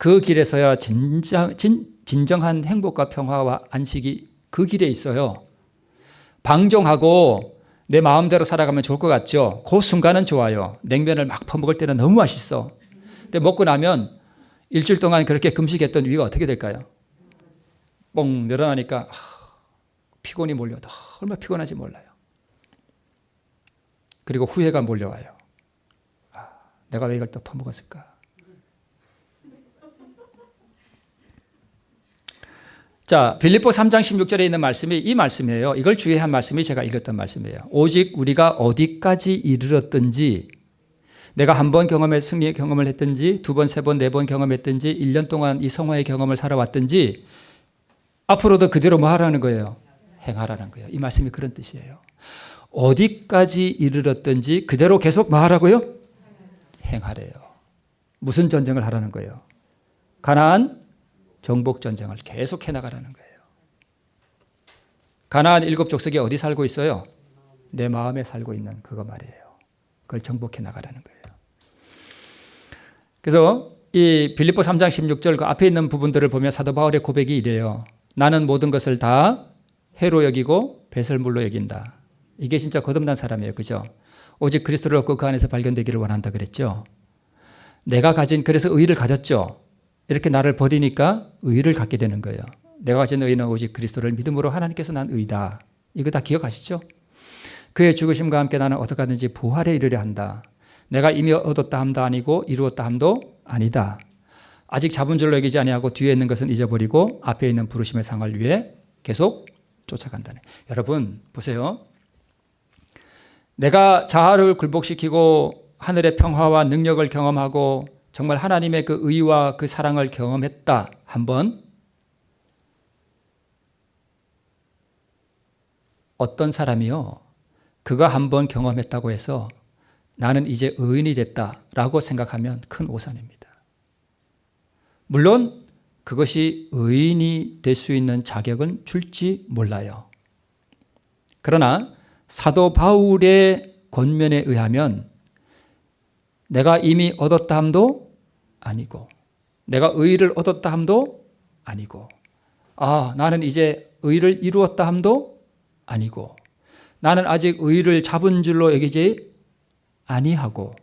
그 길에서야 진정한 행복과 평화와 안식이 그 길에 있어요. 방종하고 내 마음대로 살아가면 좋을 것 같죠? 그 순간은 좋아요. 냉면을 막 퍼먹을 때는 너무 맛있어. 근데 먹고 나면 일주일 동안 그렇게 금식했던 위가 어떻게 될까요? 뻥 늘어나니까 피곤이 몰려도 얼마나 피곤한지 몰라요. 그리고 후회가 몰려와요. 내가 왜 이걸 또 퍼먹었을까? 자, 빌립보 3장 16절에 있는 말씀이 이 말씀이에요. 이걸 주의한 말씀이 제가 읽었던 말씀이에요. 오직 우리가 어디까지 이르렀든지, 내가 한 번 승리의 경험을 했든지, 두 번, 세 번, 네 번 경험했든지, 1년 동안 이 성화의 경험을 살아왔든지, 앞으로도 그대로 뭐 하라는 거예요? 행하라는 거예요. 이 말씀이 그런 뜻이에요. 어디까지 이르렀든지 그대로 계속 뭐 하라고요? 행하래요. 무슨 전쟁을 하라는 거예요? 가나안 정복 전쟁을 계속 해나가라는 거예요. 가나안 7족속이 어디 살고 있어요? 내 마음에 살고 있는 그거 말이에요. 그걸 정복해 나가라는 거예요. 그래서 이 빌립보 3장 16절 그 앞에 있는 부분들을 보면 사도 바울의 고백이 이래요. 나는 모든 것을 다 해로 여기고 배설물로 여긴다. 이게 진짜 거듭난 사람이에요. 그죠? 오직 그리스도를 얻고 그 안에서 발견되기를 원한다 그랬죠. 내가 가진, 그래서 의의를 가졌죠. 이렇게 나를 버리니까 의의를 갖게 되는 거예요. 내가 가진 의의는 오직 그리스도를 믿음으로 하나님께서 난 의다. 이거 다 기억하시죠? 그의 죽으심과 함께 나는 어떻게 하든지 부활에 이르려 한다. 내가 이미 얻었다 함도 아니고 이루었다 함도 아니다. 아직 잡은 줄로 여기지 아니하고 뒤에 있는 것은 잊어버리고 앞에 있는 부르심의 상을 위해 계속 쫓아간다네. 여러분 보세요. 내가 자아를 굴복시키고 하늘의 평화와 능력을 경험하고 정말 하나님의 그 의와 그 사랑을 경험했다. 한번 어떤 사람이요? 그가 한번 경험했다고 해서 나는 이제 의인이 됐다라고 생각하면 큰 오산입니다. 물론 그것이 의인이 될 수 있는 자격은 줄지 몰라요. 그러나 사도 바울의 권면에 의하면 내가 이미 얻었다 함도 아니고 내가 의를 얻었다 함도 아니고 나는 이제 의를 이루었다 함도 아니고 나는 아직 의를 잡은 줄로 여기지 아니하고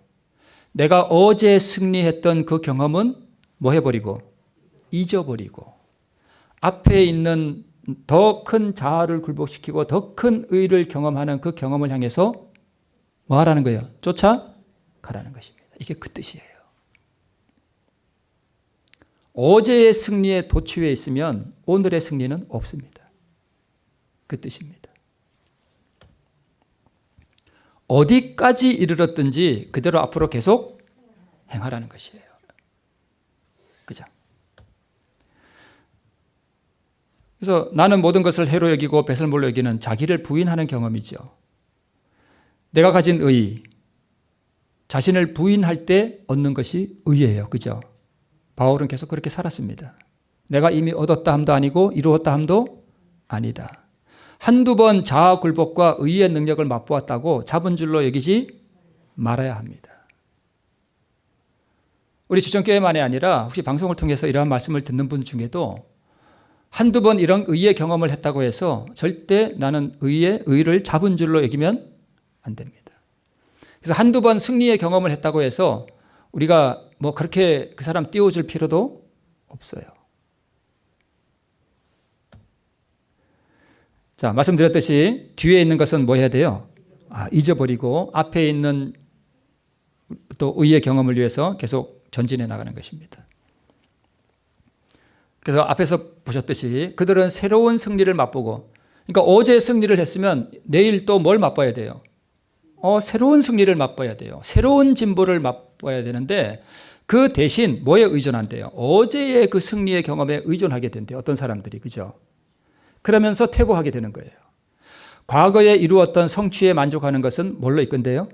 내가 어제 승리했던 그 경험은 뭐 해버리고 잊어버리고 앞에 있는 더 큰 자아를 굴복시키고 더 큰 의를 경험하는 그 경험을 향해서 뭐 하라는 거예요? 쫓아가라는 것입니다. 이게 그 뜻이에요. 어제의 승리에 도취해 있으면 오늘의 승리는 없습니다. 그 뜻입니다. 어디까지 이르렀든지 그대로 앞으로 계속 행하라는 것이에요. 그죠? 그래서 나는 모든 것을 해로 여기고 배설물로 여기는 자기를 부인하는 경험이죠. 내가 가진 의, 자신을 부인할 때 얻는 것이 의예요. 그죠? 바울은 계속 그렇게 살았습니다. 내가 이미 얻었다 함도 아니고 이루었다 함도 아니다. 한두 번 자아 굴복과 의의 능력을 맛보았다고 잡은 줄로 여기지 말아야 합니다. 우리 주정교회만이 아니라 혹시 방송을 통해서 이러한 말씀을 듣는 분 중에도 한두 번 이런 의의 경험을 했다고 해서 절대 나는 의를 잡은 줄로 여기면 안 됩니다. 그래서 한두 번 승리의 경험을 했다고 해서 우리가 뭐 그렇게 그 사람 띄워줄 필요도 없어요. 자, 말씀드렸듯이 뒤에 있는 것은 뭐 해야 돼요? 잊어버리고 앞에 있는 또 의의 경험을 위해서 계속 전진해 나가는 것입니다. 그래서 앞에서 보셨듯이 그들은 새로운 승리를 맛보고, 그러니까 어제 승리를 했으면 내일 또 뭘 맛봐야 돼요? 새로운 승리를 맛봐야 돼요. 새로운 진보를 맛봐야 되는데 그 대신 뭐에 의존한대요? 어제의 그 승리의 경험에 의존하게 된대요. 어떤 사람들이. 그죠? 그러면서 퇴보하게 되는 거예요. 과거에 이루었던 성취에 만족하는 것은 뭘로 이끈대요?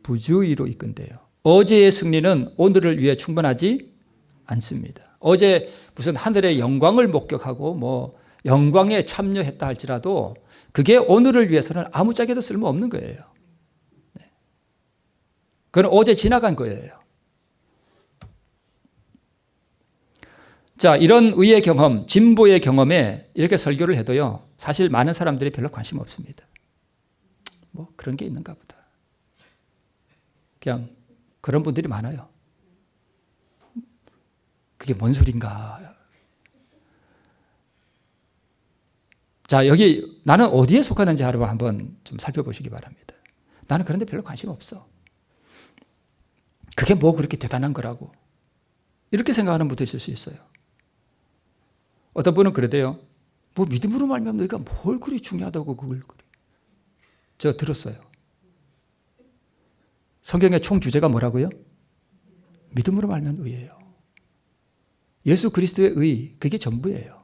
부주의로 이끈대요. 어제의 승리는 오늘을 위해 충분하지 않습니다. 어제 무슨 하늘의 영광을 목격하고 뭐 영광에 참여했다 할지라도 그게 오늘을 위해서는 아무짝에도 쓸모없는 거예요. 그건 어제 지나간 거예요. 자, 이런 의의 경험, 진보의 경험에 이렇게 설교를 해도요, 사실 많은 사람들이 별로 관심 없습니다. 뭐 그런 게 있는가 보다. 그냥 그런 분들이 많아요. 그게 뭔 소린가. 자, 여기 나는 어디에 속하는지 여러분 한번 좀 살펴보시기 바랍니다. 나는 그런 데 별로 관심 없어. 그게 뭐 그렇게 대단한 거라고. 이렇게 생각하는 분도 있을 수 있어요. 어떤 분은 그러대요. 뭐 믿음으로 말미암아 너희가 뭘 그리 중요하다고 그걸 그래. 저 들었어요. 성경의 총 주제가 뭐라고요? 믿음으로 말미암아 의예요. 예수 그리스도의 의, 그게 전부예요.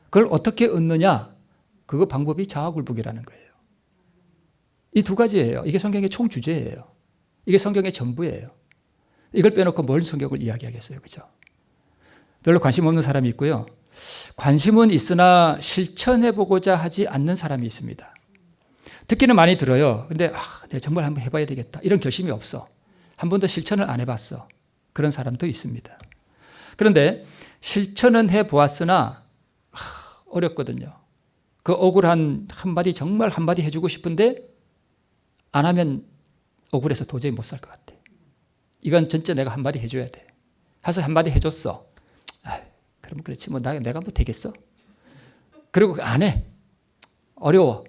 그걸 어떻게 얻느냐? 그거 방법이 자아굴복이라는 거예요. 이 두 가지예요. 이게 성경의 총 주제예요. 이게 성경의 전부예요. 이걸 빼놓고 뭘 성경을 이야기하겠어요. 그죠? 별로 관심 없는 사람이 있고요. 관심은 있으나 실천해보고자 하지 않는 사람이 있습니다. 듣기는 많이 들어요. 근데 내가 정말 한번 해봐야 되겠다. 이런 결심이 없어. 한 번도 실천을 안 해봤어. 그런 사람도 있습니다. 그런데 실천은 해보았으나 어렵거든요. 그 억울한 한마디 정말 한마디 해주고 싶은데 안 하면 억울해서 도저히 못 살 것 같아. 이건 진짜 내가 한마디 해줘야 돼. 해서 한마디 해줬어. 그럼 그렇지 뭐 내가 뭐 되겠어? 그리고 안 해. 어려워.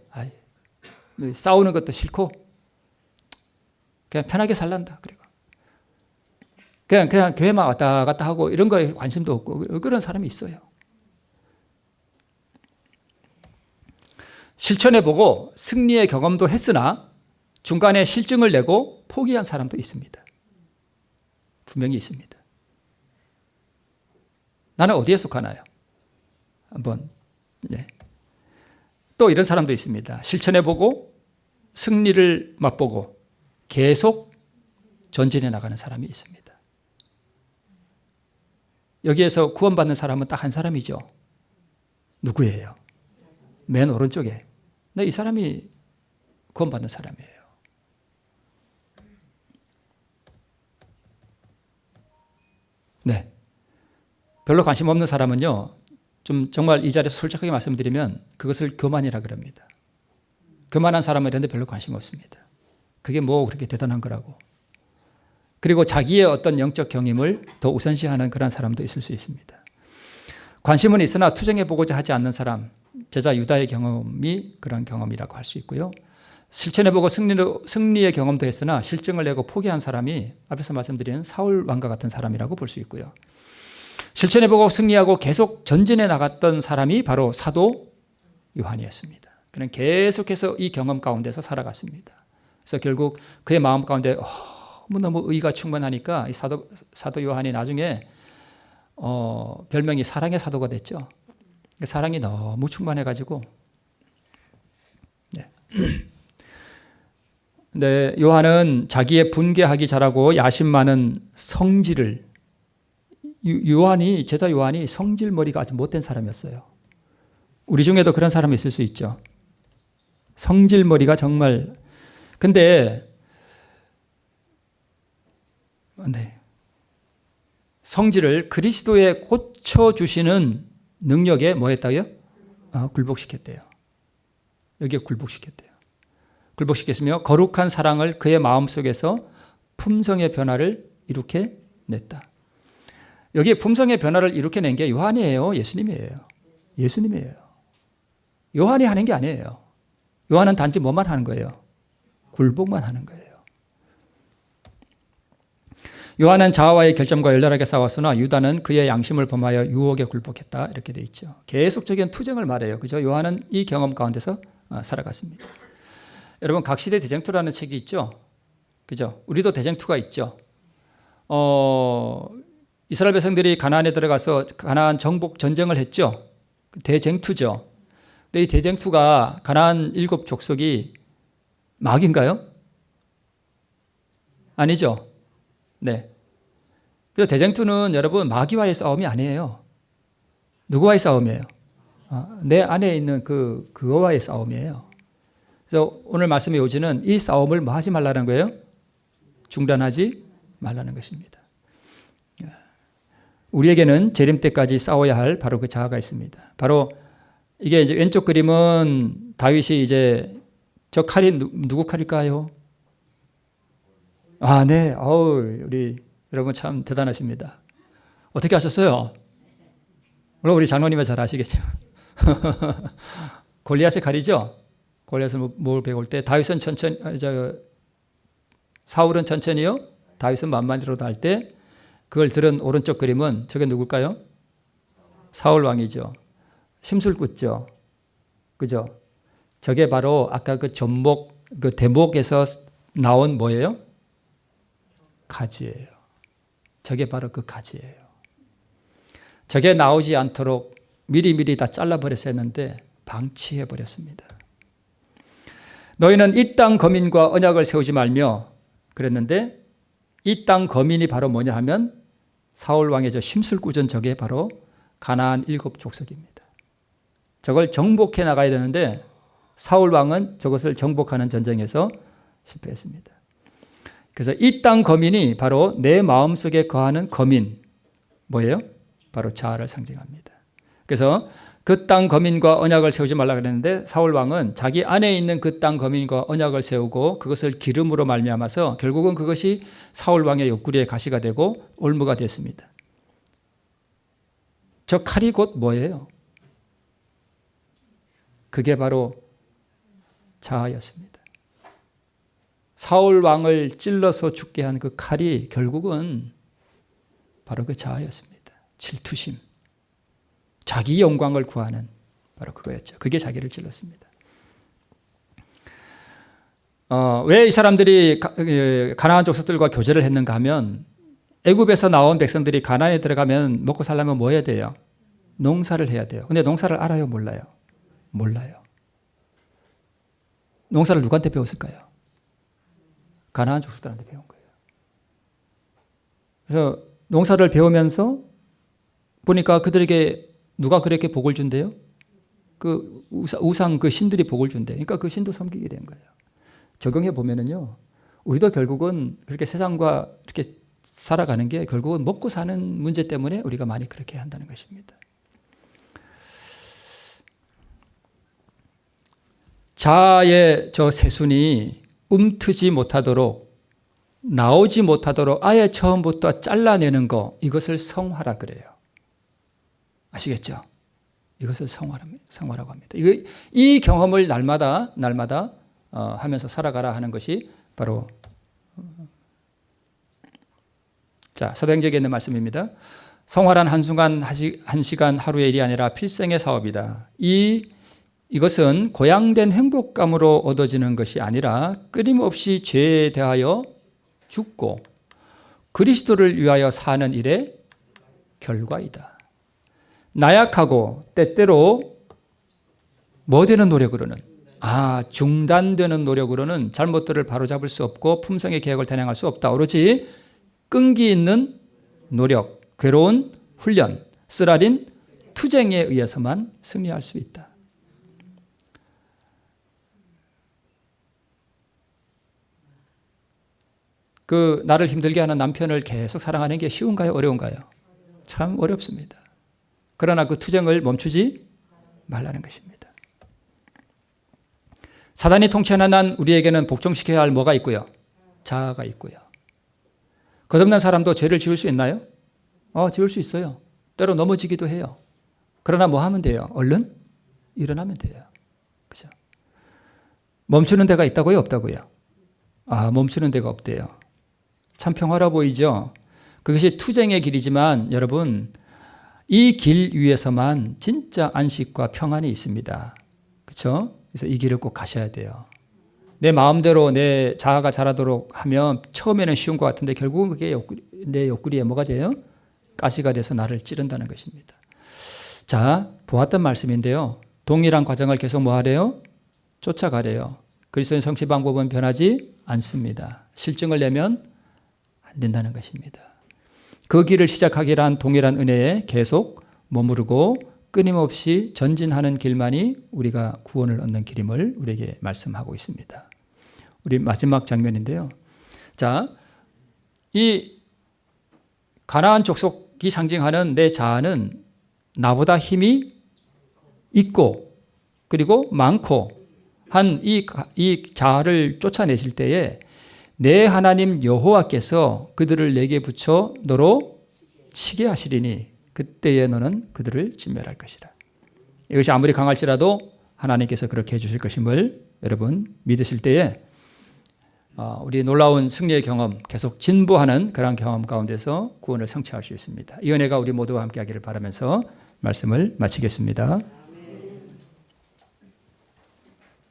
싸우는 것도 싫고 그냥 편하게 살란다. 그리고 그냥 교회만 왔다 갔다 하고 이런 거에 관심도 없고 그런 사람이 있어요. 실천해보고 승리의 경험도 했으나 중간에 실증을 내고 포기한 사람도 있습니다. 분명히 있습니다. 나는 어디에 속하나요? 한번 또 이런 사람도 있습니다. 실천해보고 승리를 맛보고 계속 전진해 나가는 사람이 있습니다. 여기에서 구원받는 사람은 딱 한 사람이죠. 누구예요? 맨 오른쪽에. 이 사람이 구원받는 사람이에요. 네. 별로 관심 없는 사람은요, 좀 정말 이 자리에서 솔직하게 말씀드리면 그것을 교만이라 그럽니다. 교만한 사람은 이런 데 별로 관심 없습니다. 그게 뭐 그렇게 대단한 거라고. 그리고 자기의 어떤 영적 경험을 더 우선시하는 그런 사람도 있을 수 있습니다. 관심은 있으나 투쟁해보고자 하지 않는 사람, 제자 유다의 경험이 그런 경험이라고 할 수 있고요. 실천해보고 승리의 경험도 했으나 실증을 내고 포기한 사람이 앞에서 말씀드린 사울 왕과 같은 사람이라고 볼 수 있고요. 실천해보고 승리하고 계속 전진해 나갔던 사람이 바로 사도 요한이었습니다. 그는 계속해서 이 경험 가운데서 살아갔습니다. 그래서 결국 그의 마음 가운데 너무 의가 충만하니까 이 사도 요한이 나중에 별명이 사랑의 사도가 됐죠. 사랑이 너무 충만해가지고 네, 요한은 자기의 분개하기 잘하고 야심 많은 성질을 제자 요한이 성질머리가 아주 못된 사람이었어요. 우리 중에도 그런 사람이 있을 수 있죠. 성질머리가 정말 근데 성질을 그리스도에 고쳐주시는 능력에 뭐 했다고요? 굴복시켰대요. 여기에 굴복시켰대요. 굴복시켰으며 거룩한 사랑을 그의 마음속에서 품성의 변화를 이룩해 냈다. 여기에 품성의 변화를 이룩해 낸 게 요한이에요? 예수님이에요? 예수님이에요. 요한이 하는 게 아니에요. 요한은 단지 뭐만 하는 거예요? 굴복만 하는 거예요. 요한은 자아와의 결점과 열렬하게 싸웠으나 유다는 그의 양심을 범하여 유혹에 굴복했다. 이렇게 되어 있죠. 계속적인 투쟁을 말해요. 그죠? 요한은 이 경험 가운데서 살아갔습니다. 여러분, 각시대 대쟁투라는 책이 있죠? 그죠? 우리도 대쟁투가 있죠. 이스라엘 백성들이 가나안에 들어가서 가나안 정복 전쟁을 했죠. 대쟁투죠. 근데 이 대쟁투가 가나안 7 족속이 마귀인가요? 아니죠. 네. 그래서 대쟁투는 여러분 마귀와의 싸움이 아니에요. 누구와의 싸움이에요? 내 안에 있는 그거와의 싸움이에요. 그래서 오늘 말씀의 요지는 이 싸움을 뭐 하지 말라는 거예요? 중단하지 말라는 것입니다. 우리에게는 재림 때까지 싸워야 할 바로 그 자아가 있습니다. 바로 이게 이제 왼쪽 그림은 다윗이 이제 저 칼이 누구 칼일까요? 아, 네. 우리 여러분 참 대단하십니다. 어떻게 하셨어요? 물론 우리 장로님은 잘 아시겠죠. 골리앗의 칼이죠. 골리앗을 뭘 배울 때 다윗은 천천히, 사울은 천천히요. 다윗은 만만히로도 할 때 그걸 들은 오른쪽 그림은 저게 누굴까요? 사울 왕이죠. 심술 꽂죠. 그죠? 저게 바로 아까 그 전목, 그 대목에서 나온 뭐예요? 가지예요. 저게 바로 그 가지예요. 저게 나오지 않도록 미리미리 다 잘라버렸어야 했는데 방치해버렸습니다. 너희는 이 땅 거민과 언약을 세우지 말며 그랬는데 이 땅 거민이 바로 뭐냐 하면 사울 왕의 저 심술꾸전 저게 바로 가나안 7족속입니다. 저걸 정복해 나가야 되는데 사울 왕은 저것을 정복하는 전쟁에서 실패했습니다. 그래서 이 땅 거민이 바로 내 마음속에 거하는 거민 뭐예요? 바로 자아를 상징합니다. 그래서 그 땅 거민과 언약을 세우지 말라 그랬는데 사울 왕은 자기 안에 있는 그 땅 거민과 언약을 세우고 그것을 기름으로 말미암아서 결국은 그것이 사울 왕의 옆구리에 가시가 되고 올무가 됐습니다. 저 칼이 곧 뭐예요? 그게 바로 자아였습니다. 사울 왕을 찔러서 죽게 한 그 칼이 결국은 바로 그 자아였습니다. 질투심, 자기 영광을 구하는 바로 그거였죠. 그게 자기를 찔렀습니다. 왜 이 사람들이 가나안 족속들과 교제를 했는가 하면 애굽에서 나온 백성들이 가나안에 들어가면 먹고 살려면 뭐 해야 돼요? 농사를 해야 돼요. 근데 농사를 알아요? 몰라요? 몰라요. 농사를 누구한테 배웠을까요? 가나안 족속들한테 배운 거예요. 그래서 농사를 배우면서 보니까 그들에게 누가 그렇게 복을 준대요? 그 우상 그 신들이 복을 준대. 그러니까 그 신도 섬기게 된 거예요. 적용해 보면은요, 우리도 결국은 그렇게 세상과 이렇게 살아가는 게 결국은 먹고 사는 문제 때문에 우리가 많이 그렇게 한다는 것입니다. 자아의 저 새순이 움트지 못하도록 나오지 못하도록 아예 처음부터 잘라내는 거 이것을 성화라 그래요. 아시겠죠? 이것을 성화라고 합니다. 이 경험을 날마다 하면서 살아가라 하는 것이 바로 자 사도행전에 있는 말씀입니다. 성화란 한순간 한 시간 하루의 일이 아니라 필생의 사업이다. 이것은 고양된 행복감으로 얻어지는 것이 아니라 끊임없이 죄에 대하여 죽고 그리스도를 위하여 사는 일의 결과이다. 나약하고 때때로 뭐 되는 노력으로는 중단되는 노력으로는 잘못들을 바로잡을 수 없고 품성의 계획을 단행할 수 없다. 오로지 끈기 있는 노력, 괴로운 훈련, 쓰라린 투쟁에 의해서만 승리할 수 있다. 그 나를 힘들게 하는 남편을 계속 사랑하는 게 쉬운가요? 어려운가요? 참 어렵습니다. 그러나 그 투쟁을 멈추지 말라는 것입니다. 사단이 통치하는 한 우리에게는 복종시켜야 할 뭐가 있고요? 자아가 있고요. 거듭난 사람도 죄를 지을 수 있나요? 지을 수 있어요. 때로 넘어지기도 해요. 그러나 뭐 하면 돼요? 얼른 일어나면 돼요. 그죠? 멈추는 데가 있다고요? 없다고요? 멈추는 데가 없대요. 참 평화로워 보이죠? 그것이 투쟁의 길이지만 여러분 이 길 위에서만 진짜 안식과 평안이 있습니다. 그렇죠? 그래서 이 길을 꼭 가셔야 돼요. 내 마음대로 내 자아가 자라도록 하면 처음에는 쉬운 것 같은데 결국은 그게 내 옆구리에 뭐가 돼요? 가시가 돼서 나를 찌른다는 것입니다. 자, 보았던 말씀인데요. 동일한 과정을 계속 뭐 하래요? 쫓아가래요. 그리스도인 성취 방법은 변하지 않습니다. 실증을 내면 안 된다는 것입니다. 그 길을 시작하기란 동일한 은혜에 계속 머무르고 끊임없이 전진하는 길만이 우리가 구원을 얻는 길임을 우리에게 말씀하고 있습니다. 우리 마지막 장면인데요. 자, 이 가나안 족속 상징하는 내 자아는 나보다 힘이 있고 그리고 많고 한 이 자아를 쫓아내실 때에 내 하나님 여호와께서 그들을 내게 붙여 너로 치게 하시리니 그때에 너는 그들을 진멸할 것이라. 이것이 아무리 강할지라도 하나님께서 그렇게 해주실 것임을 여러분 믿으실 때에 우리 놀라운 승리의 경험, 계속 진보하는 그런 경험 가운데서 구원을 성취할 수 있습니다. 이 은혜가 우리 모두와 함께 하기를 바라면서 말씀을 마치겠습니다.